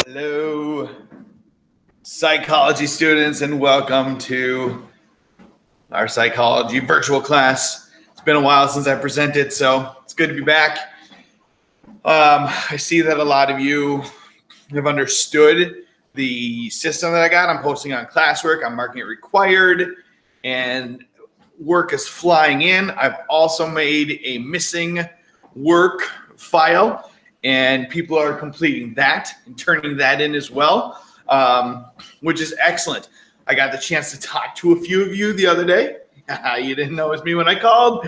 Hello, psychology students, and welcome to our psychology virtual class. It's been a while since I presented, so it's good to be back. I see that a lot of you have understood the system that I got. I'm posting on classwork, I'm marking it required, and work is flying in. I've also made a missing work file, and people are completing that and turning that in as well, which is excellent. I got the chance to talk to a few of you the other day. You didn't know it was me when I called.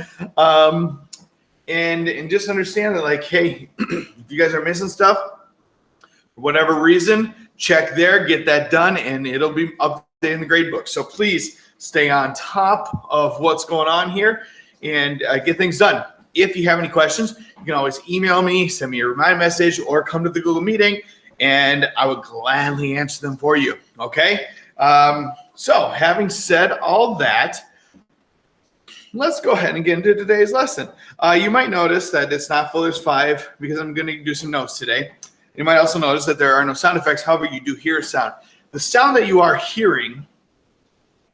And just understand that, like, hey, if you guys are missing stuff, for whatever reason, check there, get that done, and it'll be updated in the grade book. So please stay on top of what's going on here and get things done. If you have any questions, you can always email me, send me a remind message, or come to the Google meeting, and I would gladly answer them for you, okay? So having said all that, let's go ahead and get into today's lesson. You might notice that it's not Fuller's 5 because I'm going to do some notes today. You might also notice that there are no sound effects. However, you do hear a sound. The sound that you are hearing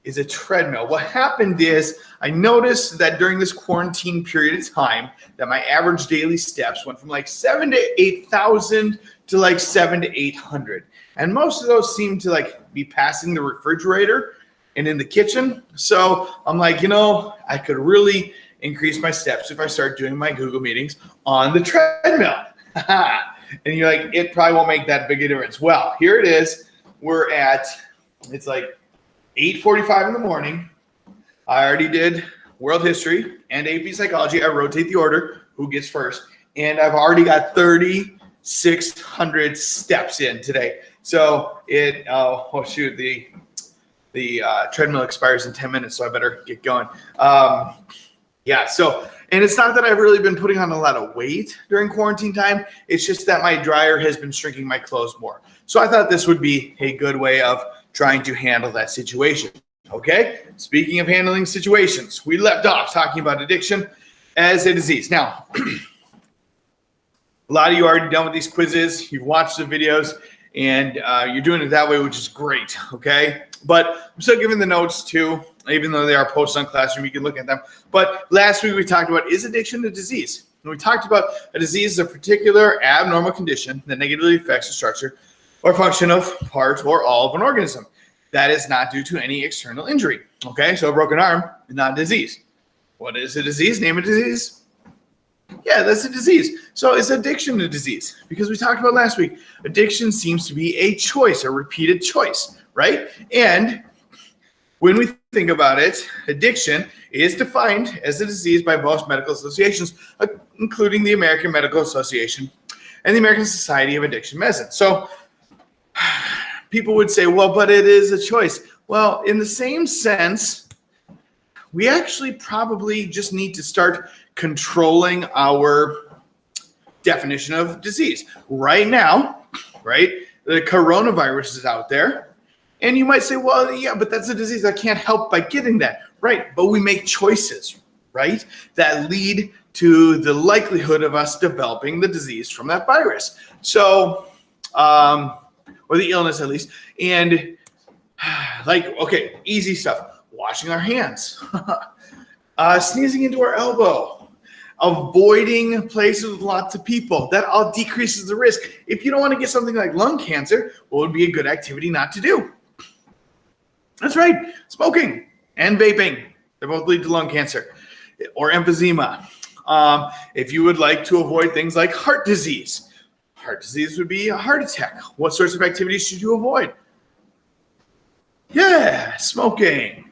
is a treadmill. What happened is I noticed that during this quarantine period of time that my average daily steps went from like 7,000 to 8,000 to like 700 to 800. And most of those seem to like be passing the refrigerator and in the kitchen. So I'm like, I could really increase my steps if I start doing my Google meetings on the treadmill. And you're like, it probably won't make that big a difference. Well, here it is. It's like 8:45 in the morning. I already did world history and AP psychology. I rotate the order, who gets first. And I've already got 3,600 steps in today. So the treadmill expires in 10 minutes, so I better get going. And it's not that I've really been putting on a lot of weight during quarantine time. It's just that my dryer has been shrinking my clothes more. So I thought this would be a good way of trying to handle that situation. Okay, speaking of handling situations, we left off talking about addiction as a disease. Now, a lot of you are already done with these quizzes. You've watched the videos, and you're doing it that way, which is great, okay? But I'm still giving the notes too, even though they are posted on Classroom. You can look at them. But last week we talked about, is addiction a disease? And we talked about a disease is a particular abnormal condition that negatively affects the structure or function of part or all of an organism. That is not due to any external injury. Okay, so a broken arm is not a disease. What is a disease? Name a disease. Yeah, that's a disease. So is addiction a disease? Because we talked about last week, addiction seems to be a choice, a repeated choice, right? And when we think about it, addiction is defined as a disease by most medical associations, including the American Medical Association and the American Society of Addiction Medicine. So people would say, well, but it is a choice. Well, in the same sense, we actually probably just need to start controlling our definition of disease. Right now, right, the coronavirus is out there. And you might say, well, yeah, but that's a disease. I can't help by getting that. Right, but we make choices, right, that lead to the likelihood of us developing the disease from that virus. So, or the illness at least. And okay, easy stuff. Washing our hands, sneezing into our elbow, avoiding places with lots of people. That all decreases the risk. If you don't want to get something like lung cancer, what would be a good activity not to do? That's right, smoking and vaping. They both lead to lung cancer or emphysema. If you would like to avoid things like heart disease would be a heart attack. What sorts of activities should you avoid? Yeah, smoking,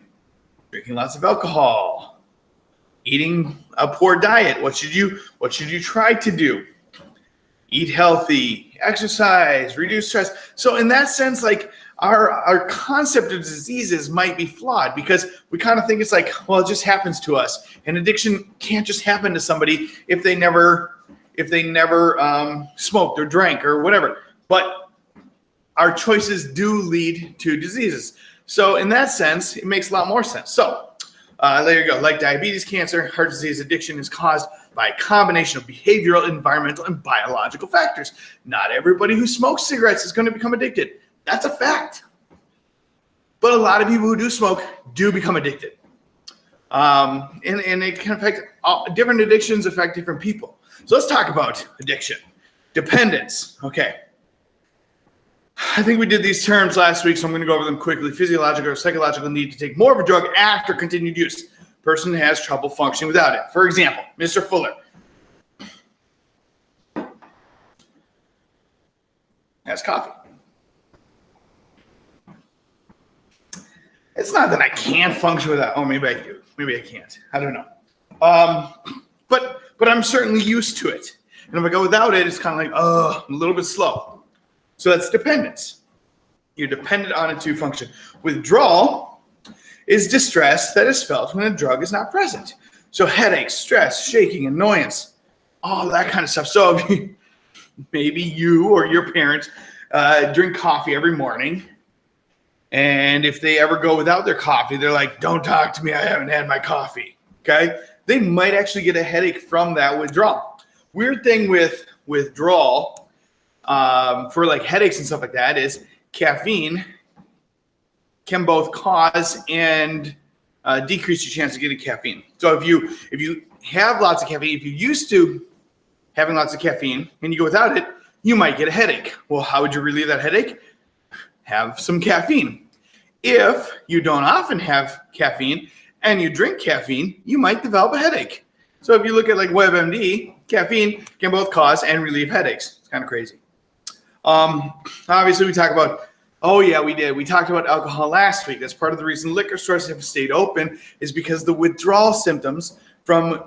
drinking lots of alcohol, eating a poor diet. What should you try to do? Eat healthy, exercise, reduce stress. So in that sense, like our concept of diseases might be flawed because we kind of think it's like, well, it just happens to us. And addiction can't just happen to somebody if they never smoked or drank or whatever. But our choices do lead to diseases. So in that sense, it makes a lot more sense. So there you go. Like diabetes, cancer, heart disease, addiction is caused by a combination of behavioral, environmental, and biological factors. Not everybody who smokes cigarettes is going to become addicted. That's a fact. But a lot of people who do smoke do become addicted. And it can affect different addictions affect different people. So let's talk about addiction. Dependence. Okay. I think we did these terms last week, so I'm going to go over them quickly. Physiological or psychological need to take more of a drug after continued use. Person has trouble functioning without it. For example, Mr. Fuller has coffee. It's not that I can't function without. Oh, maybe I do. Maybe I can't. I don't know. But I'm certainly used to it. And if I go without it, it's kind of like, I'm a little bit slow. So that's dependence. You're dependent on it to function. Withdrawal is distress that is felt when a drug is not present. So headaches, stress, shaking, annoyance, all that kind of stuff. So maybe you or your parents drink coffee every morning. And if they ever go without their coffee, they're like, don't talk to me, I haven't had my coffee, okay? They might actually get a headache from that withdrawal. Weird thing with withdrawal for like headaches and stuff like that is caffeine can both cause and decrease your chance of getting caffeine. So if you have lots of caffeine, if you're used to having lots of caffeine and you go without it, you might get a headache. Well, how would you relieve that headache? Have some caffeine. If you don't often have caffeine and you drink caffeine, you might develop a headache. So if you look at like WebMD, caffeine can both cause and relieve headaches. It's kind of crazy. Obviously we talk about, we talked about alcohol last week. That's part of the reason liquor stores have stayed open is because the withdrawal symptoms from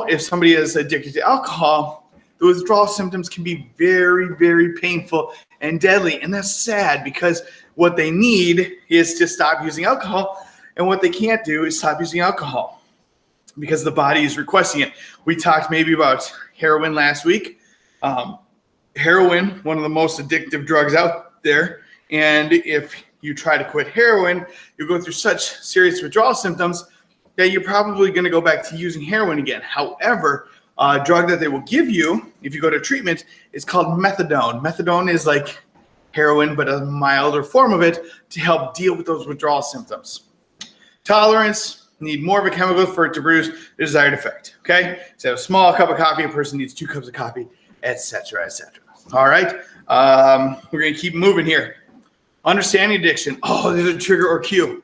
if somebody is addicted to alcohol, the withdrawal symptoms can be very, very painful and deadly. And that's sad because what they need is to stop using alcohol. And what they can't do is stop using alcohol because the body is requesting it. We talked maybe about heroin last week. Heroin, one of the most addictive drugs out there. And if you try to quit heroin, you go through such serious withdrawal symptoms that you're probably going to go back to using heroin again. However, a drug that they will give you if you go to treatment is called methadone. Methadone is like heroin, but a milder form of it to help deal with those withdrawal symptoms. Tolerance, need more of a chemical for it to produce the desired effect. Okay, so a small cup of coffee, a person needs 2 cups of coffee, etc., etc. All right, we're going to keep moving here. Understanding addiction. Oh, there's a trigger or cue.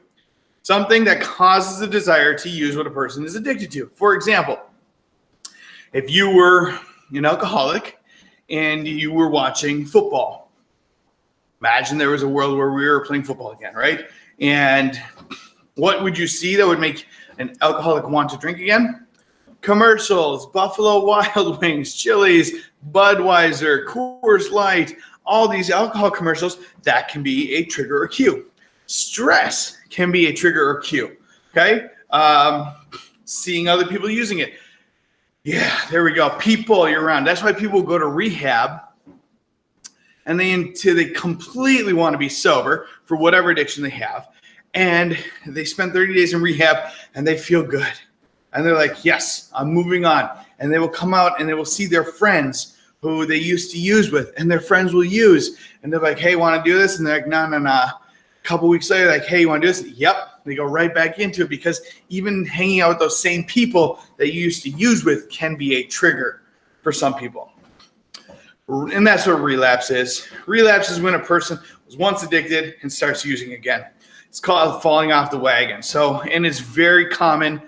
Something that causes the desire to use what a person is addicted to. For example, if you were an alcoholic and you were watching football, imagine there was a world where we were playing football again, right? And what would you see that would make an alcoholic want to drink again? Commercials, Buffalo Wild Wings, Chili's, Budweiser, Coors Light, all these alcohol commercials, that can be a trigger or cue. Stress can be a trigger or cue, okay? Seeing other people using it. Yeah, there we go. People you're around. That's why people go to rehab and they completely want to be sober for whatever addiction they have. And they spend 30 days in rehab and they feel good. And they're like, yes, I'm moving on. And they will come out and they will see their friends who they used to use with, and their friends will use. And they're like, hey, want to do this? And they're like, no. A couple weeks later, like, hey, you want to do this? Yep. They go right back into it because even hanging out with those same people that you used to use with can be a trigger for some people. And that's what relapse is. Relapse is when a person was once addicted and starts using again. It's called falling off the wagon. So, and it's very common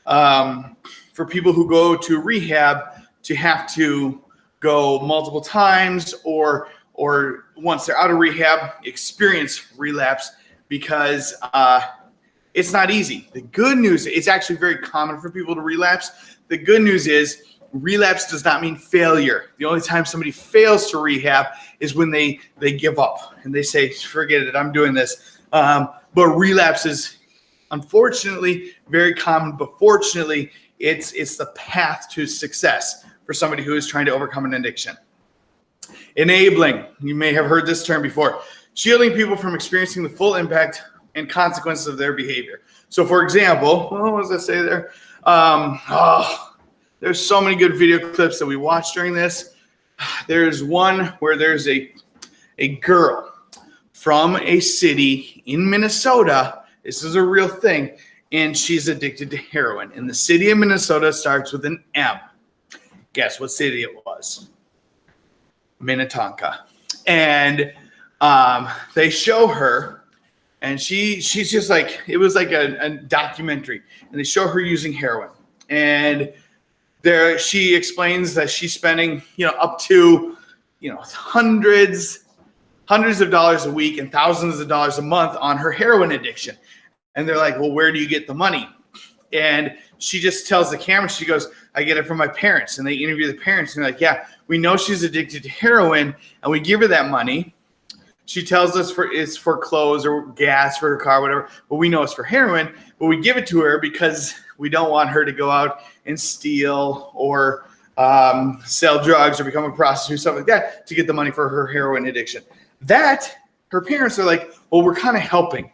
for people who go to rehab to have to go multiple times or once they're out of rehab, experience relapse because it's not easy. The good news, it's actually very common for people to relapse. The good news is relapse does not mean failure. The only time somebody fails to rehab is when they give up and they say, forget it, I'm doing this. But relapse is unfortunately very common, but fortunately it's the path to success for somebody who is trying to overcome an addiction. Enabling, you may have heard this term before, shielding people from experiencing the full impact and consequences of their behavior. So for example, what does that say there? There's so many good video clips that we watched during this. There's one where there's a girl from a city in Minnesota. This is a real thing. And she's addicted to heroin. And the city of Minnesota starts with an M. Guess what city it was? Minnetonka. And they show her, and she's just like, it was like a documentary. And they show her using heroin. And there she explains that she's spending, up to, hundreds of dollars a week and thousands of dollars a month on her heroin addiction. And they're like, well, where do you get the money? And she just tells the camera, she goes, I get it from my parents. And they interview the parents, and they're like, yeah, we know she's addicted to heroin, and we give her that money. She tells us it's for clothes or gas for her car, whatever, but we know it's for heroin. But we give it to her because we don't want her to go out and steal or sell drugs or become a prostitute, stuff like that, to get the money for her heroin addiction. That, her parents are like, well, we're kind of helping,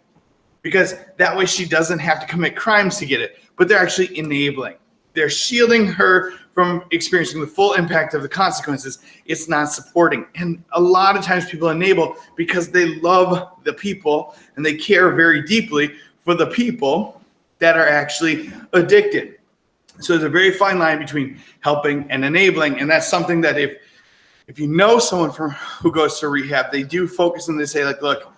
because that way she doesn't have to commit crimes to get it. But they're actually enabling. They're shielding her from experiencing the full impact of the consequences. It's not supporting. And a lot of times people enable because they love the people and they care very deeply for the people that are actually addicted. So there's a very fine line between helping and enabling. And that's something that if you know someone who goes to rehab, they do focus and they say, like, look,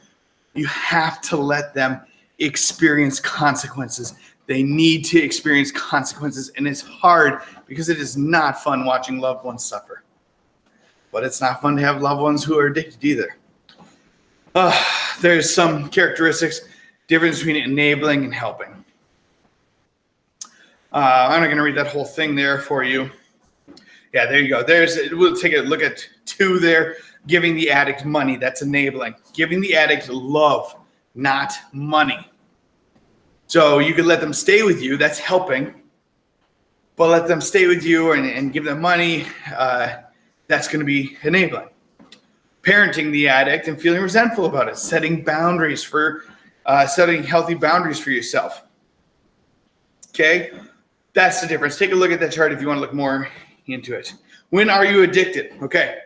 you have to let them experience consequences. They need to experience consequences, and it's hard because it is not fun watching loved ones suffer. But it's not fun to have loved ones who are addicted either. There's some characteristics, difference between enabling and helping. I'm not going to read that whole thing there for you. Yeah, there you go. We'll take a look at 2 there. Giving the addict money, that's enabling. Giving the addict love, not money. So you could let them stay with you, that's helping. But let them stay with you and give them money, that's going to be enabling. Parenting the addict and feeling resentful about it. Setting boundaries setting healthy boundaries for yourself. Okay, that's the difference. Take a look at that chart if you want to look more into it. When are you addicted? Okay,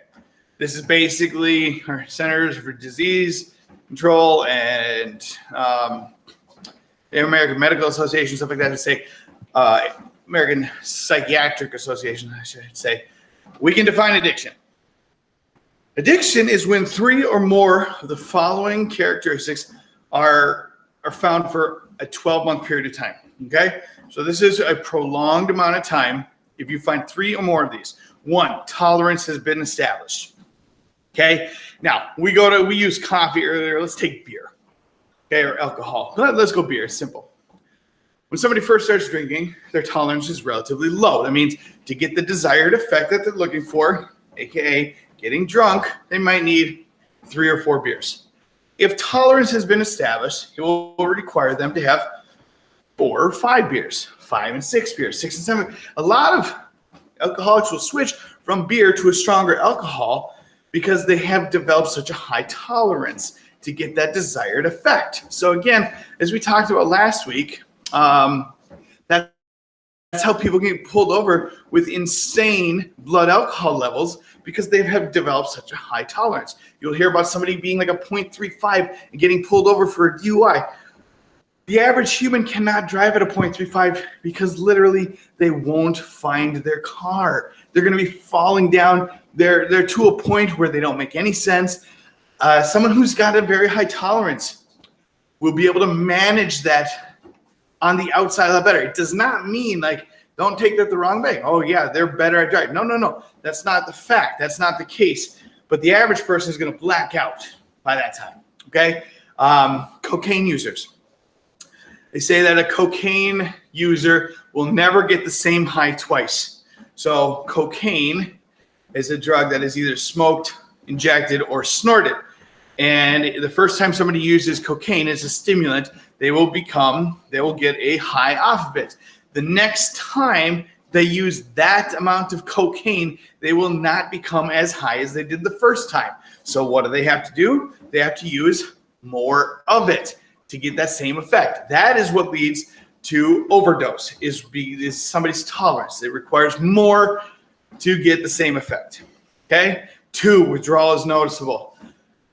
this is basically our Centers for Disease Control and the American Medical Association, stuff like that, to say, American Psychiatric Association, I should say, we can define addiction. Addiction is when 3 or more of the following characteristics are found for a 12-month period of time. Okay, so this is a prolonged amount of time. If you find 3 or more of these, 1, tolerance has been established. Okay, now we use coffee earlier. Let's take beer. Okay, or alcohol. Let's go beer. It's simple. When somebody first starts drinking, their tolerance is relatively low. That means to get the desired effect that they're looking for, aka getting drunk, they might need 3 or 4 beers. If tolerance has been established, it will require them to have 4 or 5 beers, 5 and 6 beers, 6 and 7. A lot of alcoholics will switch from beer to a stronger alcohol because they have developed such a high tolerance to get that desired effect. So again, as we talked about last week, that's how people get pulled over with insane blood alcohol levels because they have developed such a high tolerance. You'll hear about somebody being like a 0.35 and getting pulled over for a DUI. The average human cannot drive at a 0.35 because literally they won't find their car. They're going to be falling down. They're to a point where they don't make any sense. Someone who's got a very high tolerance will be able to manage that on the outside a lot better. It does not mean, like, don't take that the wrong way. Oh yeah, they're better at driving. No. That's not the fact. That's not the case. But the average person is going to black out by that time. Okay? Cocaine users. They say that a cocaine user will never get the same high twice. So cocaine is a drug that is either smoked, injected, or snorted. And the first time somebody uses cocaine as a stimulant, they will get a high off of it. The next time they use that amount of cocaine, they will not become as high as they did the first time. So what do? They have to use more of it to get that same effect. That is what leads to overdose is somebody's tolerance. It requires more to get the same effect. Okay. 2, withdrawal is noticeable.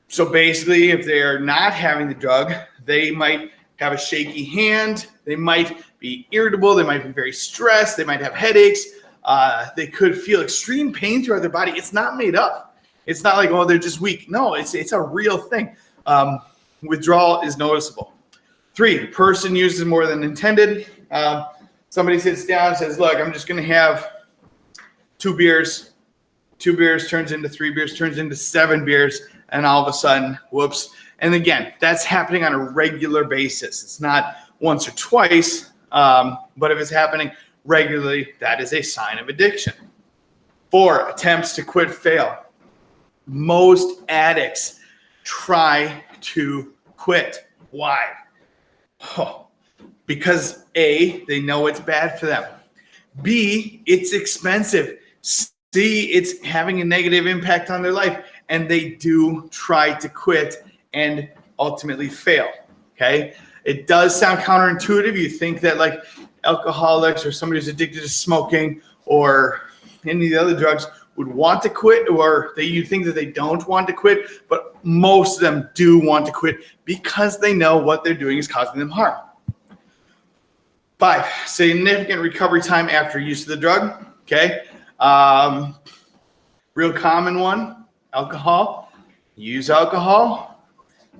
So basically, if they're not having the drug, they might have a shaky hand. They might be irritable. They might be very stressed. They might have headaches. They could feel extreme pain throughout their body. It's not made up. It's not like, oh, they're just weak. No, it's a real thing. Withdrawal is noticeable. 3, person uses more than intended. Somebody sits down and says, look, I'm just going to have 2 beers. 2 beers turns into 3 beers, turns into 7 beers. And all of a sudden, whoops. And again, that's happening on a regular basis. It's not once or twice, but if it's happening regularly, that is a sign of addiction. 4, attempts to quit fail. Most addicts try to quit. Why? Because A, they know it's bad for them. B, it's expensive. C, it's having a negative impact on their life. And they do try to quit and ultimately fail. Okay? It does sound counterintuitive. You think that like alcoholics or somebody who's addicted to smoking or any of the other drugs would want to quit, or you think that they don't want to quit, but most of them do want to quit because they know what they're doing is causing them harm. 5, significant recovery time after use of the drug. Okay. Real common one, alcohol. Use alcohol.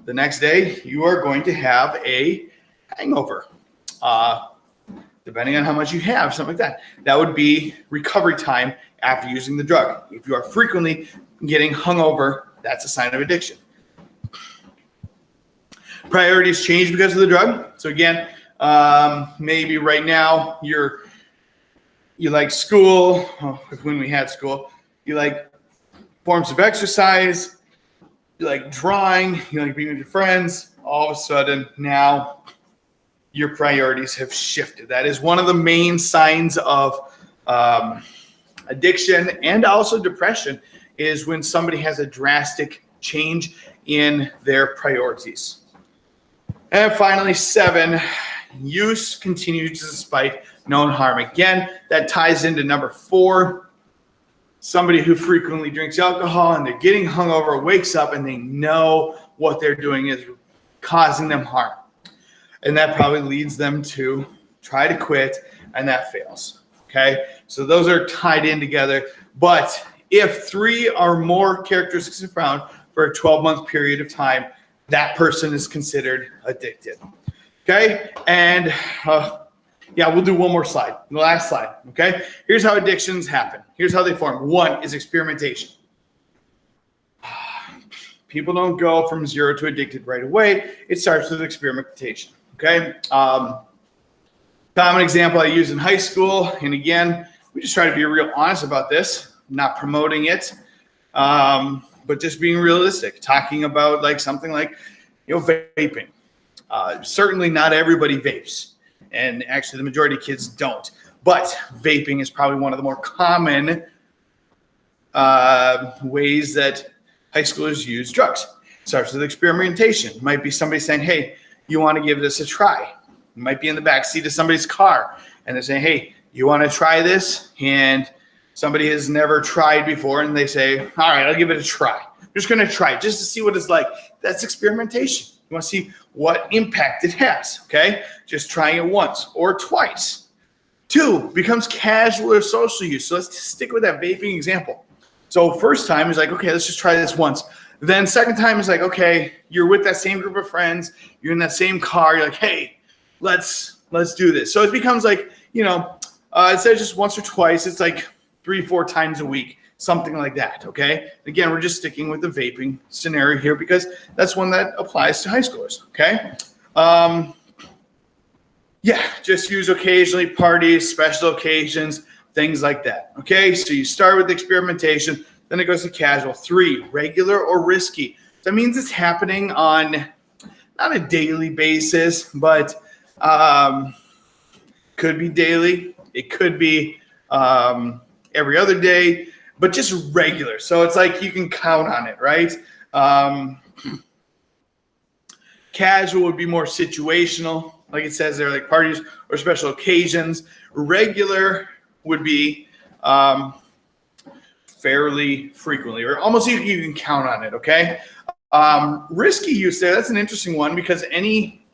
The next day, you are going to have a hangover. Depending on how much you have, something like that. That would be recovery time after using the drug. If you are frequently getting hungover, that's a sign of addiction. Priorities change because of the drug. So again, maybe right now you like school, when we had school, you like forms of exercise, you like drawing, you like being with your friends. All of a sudden now your priorities have shifted. That is one of the main signs of addiction and also depression, is when somebody has a drastic change in their priorities. And finally, 7, use continues despite known harm. Again, that ties into number 4. Somebody who frequently drinks alcohol and they're getting hungover wakes up and they know what they're doing is causing them harm. And that probably leads them to try to quit, and that fails. Okay, so those are tied in together. But if 3 or more characteristics are found for a 12-month period of time, that person is considered addicted. Okay, and we'll do one more slide, the last slide. Okay, here's how addictions happen. Here's how they form. 1 is experimentation. People don't go from 0 to addicted right away. It starts with experimentation. Okay. Common example I use in high school, and again, we just try to be real honest about this, not promoting it, but just being realistic, talking about like something like, vaping. Certainly not everybody vapes, and actually the majority of kids don't, but vaping is probably one of the more common ways that high schoolers use drugs. It starts with experimentation. It might be somebody saying, hey, you want to give this a try. You might be in the back seat of somebody's car and they're saying, hey, you want to try this? And somebody has never tried before and they say, all right, I'll give it a try. I'm just going to try it just to see what it's like. That's experimentation. You want to see what impact it has, okay? Just trying it once or twice. 2, becomes casual or social use. So let's stick with that vaping example. So first time is like, okay, let's just try this once. Then second time is like, okay, you're with that same group of friends, you're in that same car, you're like, hey, let's do this. So it becomes like, instead of just once or twice, it's like 3-4 times a week, something like that, okay? Again, we're just sticking with the vaping scenario here because that's one that applies to high schoolers, okay? Just use occasionally, parties, special occasions, things like that, okay? So you start with experimentation, then it goes to casual. 3, regular or risky. That means it's happening on not a daily basis, but could be daily. It could be every other day, but just regular. So it's like you can count on it, right? Casual would be more situational. like it says there, like parties or special occasions. Regular would be fairly frequently, or almost you can count on it, okay? Risky use there, that's an interesting one because any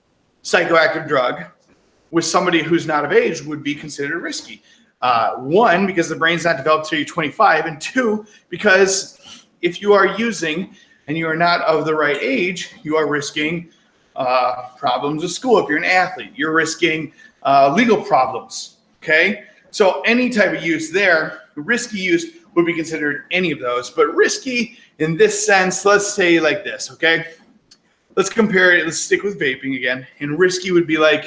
psychoactive drug with somebody who's not of age would be considered risky. One, because the brain's not developed till you're 25, and two, because if you are using and you are not of the right age, you are risking problems with school. If you're an athlete, you're risking legal problems, okay? So any type of use there, risky use would be considered any of those. But risky in this sense, let's say like this, okay? Let's compare it, let's stick with vaping again. And risky would be like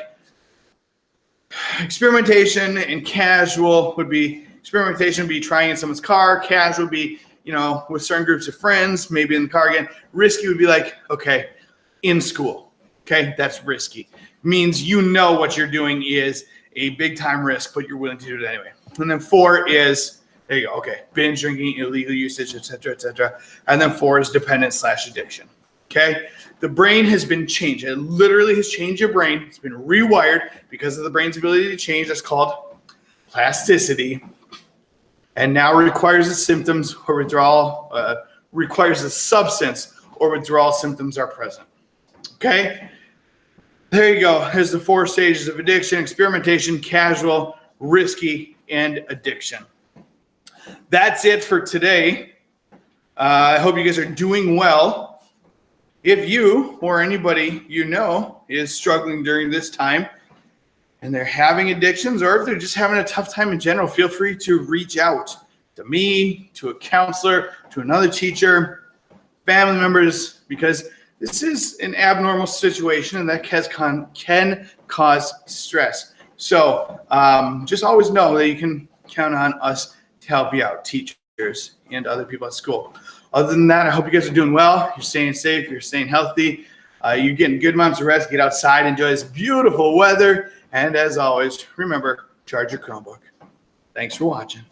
experimentation, and casual would be, experimentation would be trying in someone's car, casual would be, you know, with certain groups of friends, maybe in the car again. Risky would be like, okay, in school, okay? That's risky. Means you know what you're doing is a big time risk, but you're willing to do it anyway. And then 4 is, there you go, okay, binge drinking, illegal usage, et cetera, et cetera. And then 4 is dependent/addiction, okay? The brain has been changed. It literally has changed your brain. It's been rewired because of the brain's ability to change. That's called plasticity. And now requires the symptoms or withdrawal, requires a substance or withdrawal symptoms are present, okay? There you go. There's the 4 stages of addiction: experimentation, casual, risky, and addiction. That's it for today. I hope you guys are doing well. If you or anybody you know is struggling during this time and they're having addictions, or if they're just having a tough time in general, feel free to reach out to me, to a counselor, to another teacher, family members, because this is an abnormal situation and that can cause stress. So just always know that you can count on us to help you out, teachers and other people at school. Other than that, I hope you guys are doing well. You're staying safe. You're staying healthy. You're getting good amounts of rest. Get outside. Enjoy this beautiful weather. And as always, remember, charge your Chromebook. Thanks for watching.